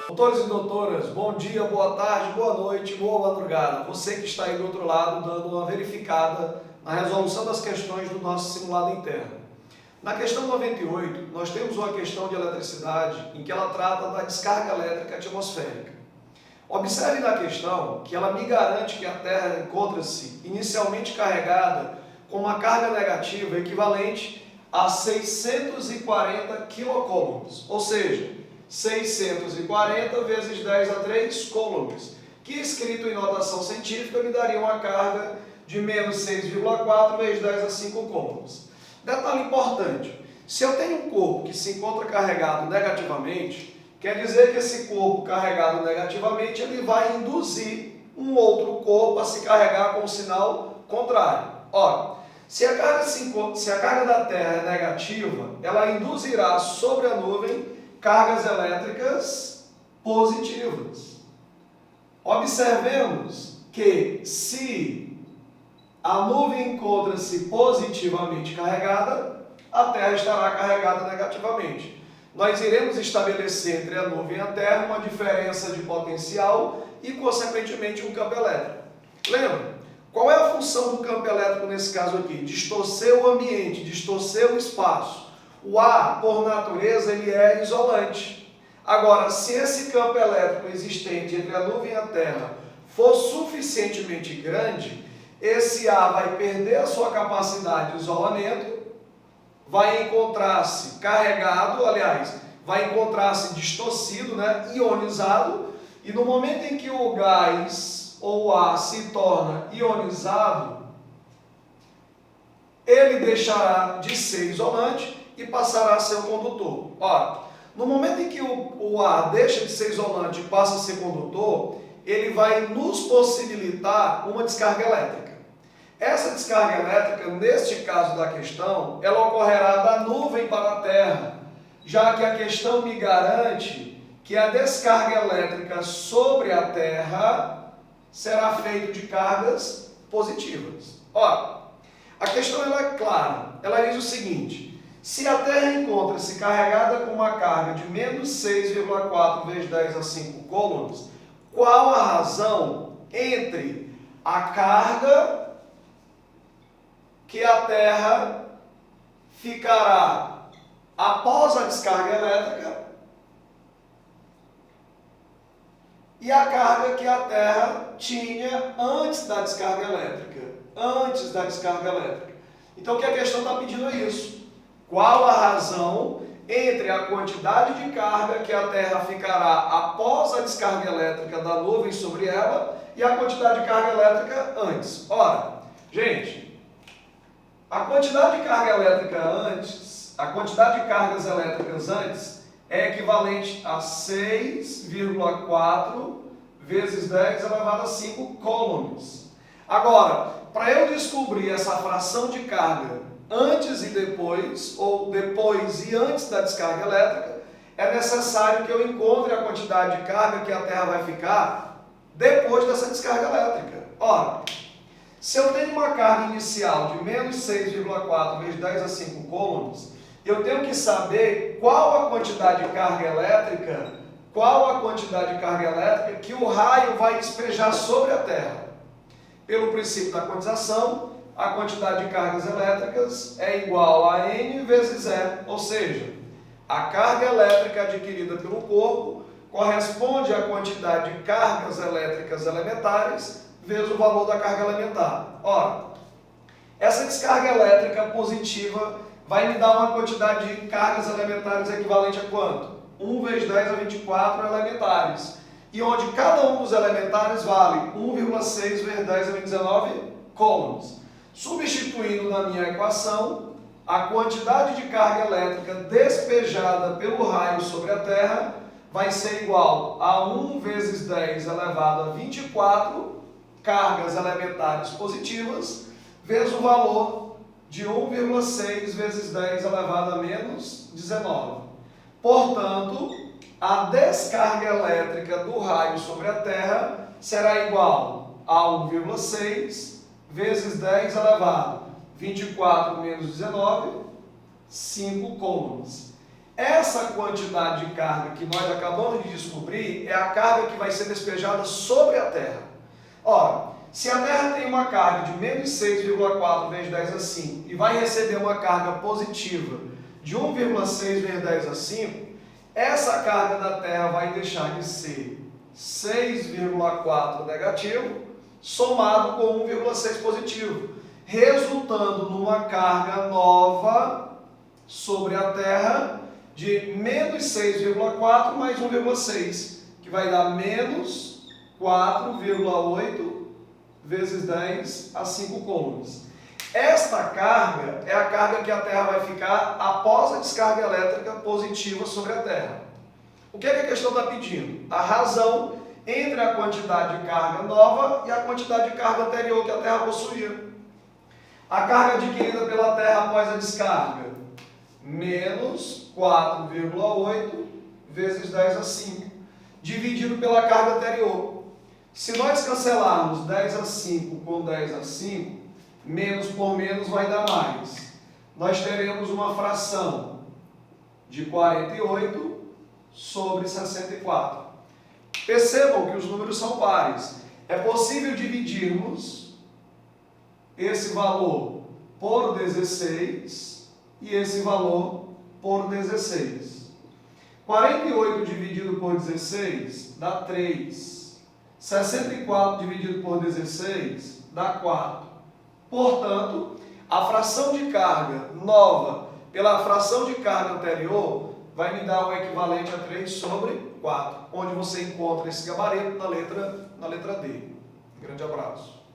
Doutores e doutoras, bom dia, boa tarde, boa noite, boa madrugada. Você que está aí do outro lado dando uma verificada na resolução das questões do nosso simulado interno. Na questão 98, nós temos uma questão de eletricidade em que ela trata da descarga elétrica atmosférica. Observe na questão que ela me garante que a Terra encontra-se inicialmente carregada com uma carga negativa equivalente a 640 quilocoulombs, ou seja, 640 vezes 10 a 3 coulombs, que escrito em notação científica me daria uma carga de menos 6,4 vezes 10 a 5 coulombs. Detalhe importante, se eu tenho um corpo que se encontra carregado negativamente, quer dizer que esse corpo carregado negativamente ele vai induzir um outro corpo a se carregar com o sinal contrário. Ora, se a carga da Terra é negativa, ela induzirá sobre a nuvem cargas elétricas positivas. Observemos que se a nuvem encontra-se positivamente carregada, a Terra estará carregada negativamente. Nós iremos estabelecer entre a nuvem e a Terra uma diferença de potencial e, consequentemente, um campo elétrico. Lembra? Qual é a função do campo elétrico nesse caso aqui? Distorcer o ambiente, distorcer o espaço. O ar, por natureza, ele é isolante. Agora, se esse campo elétrico existente entre a nuvem e a Terra for suficientemente grande, esse ar vai perder a sua capacidade de isolamento, vai encontrar-se carregado, aliás, vai encontrar-se distorcido, ionizado, e no momento em que o gás ou o ar se torna ionizado, ele deixará de ser isolante e passará a ser um condutor. Ora, no momento em que o ar deixa de ser isolante e passa a ser condutor, ele vai nos possibilitar uma descarga elétrica. Essa descarga elétrica, neste caso da questão, ela ocorrerá da nuvem para a Terra, já que a questão me garante que a descarga elétrica sobre a Terra será feita de cargas positivas. Ora, a questão ela é clara, ela diz o seguinte: se a Terra encontra-se carregada com uma carga de menos 6,4 vezes 10 a 5 coulombs, qual a razão entre a carga que a Terra ficará após a descarga elétrica e a carga que a Terra tinha antes da descarga elétrica? Então, o que a questão está pedindo é isso. Qual a razão entre a quantidade de carga que a Terra ficará após a descarga elétrica da nuvem sobre ela e a quantidade de carga elétrica antes? Ora, gente, a quantidade de carga elétrica antes, a quantidade de cargas elétricas antes é equivalente a 6,4 vezes 10 elevado a 5 coulombs. Agora, para eu descobrir essa fração de carga antes e depois, ou depois e antes da descarga elétrica, é necessário que eu encontre a quantidade de carga que a Terra vai ficar depois dessa descarga elétrica. Ora, se eu tenho uma carga inicial de menos 6,4 vezes 10 a 5 coulombs, eu tenho que saber qual a quantidade de carga elétrica, que o raio vai despejar sobre a Terra. Pelo princípio da quantização, a quantidade de cargas elétricas é igual a N vezes E, ou seja, a carga elétrica adquirida pelo corpo corresponde à quantidade de cargas elétricas elementares vezes o valor da carga elementar. Ora, essa descarga elétrica positiva vai me dar uma quantidade de cargas elementares equivalente a quanto? 1 vezes 10 a 24 elementares, e onde cada um dos elementares vale 1,6 vezes 10 a 19 coulombs. Substituindo na minha equação, a quantidade de carga elétrica despejada pelo raio sobre a Terra vai ser igual a 1 vezes 10 elevado a 24 cargas elementares positivas, vezes o valor de 1,6 vezes 10 elevado a menos 19. Portanto, a descarga elétrica do raio sobre a Terra será igual a 1,6 vezes 10 elevado a 24 menos 19, 5 coulombs. Essa quantidade de carga que nós acabamos de descobrir é a carga que vai ser despejada sobre a Terra. Ora, se a Terra tem uma carga de menos 6,4 vezes 10 a 5 e vai receber uma carga positiva de 1,6 vezes 10 a 5, essa carga da Terra vai deixar de ser 6,4 negativo somado com 1,6 positivo, resultando numa carga nova sobre a Terra de menos 6,4 mais 1,6, que vai dar menos 4,8 vezes 10 a 5 coulombs. Esta carga é a carga que a Terra vai ficar após a descarga elétrica positiva sobre a Terra. O que é que a questão está pedindo? A razão entre a quantidade de carga nova e a quantidade de carga anterior que a Terra possuía. A carga adquirida pela Terra após a descarga, menos 4,8 vezes 10 a 5, dividido pela carga anterior. Se nós cancelarmos 10 a 5 com 10 a 5, menos por menos vai dar mais. Nós teremos uma fração de 48 sobre 64. Percebam que os números são pares. É possível dividirmos esse valor por 16 e esse valor por 16. 48 dividido por 16 dá 3. 64 dividido por 16 dá 4. Portanto, a fração de carga nova pela fração de carga anterior vai me dar o equivalente a 3 sobre 4, onde você encontra esse gabarito na letra D. Um grande abraço.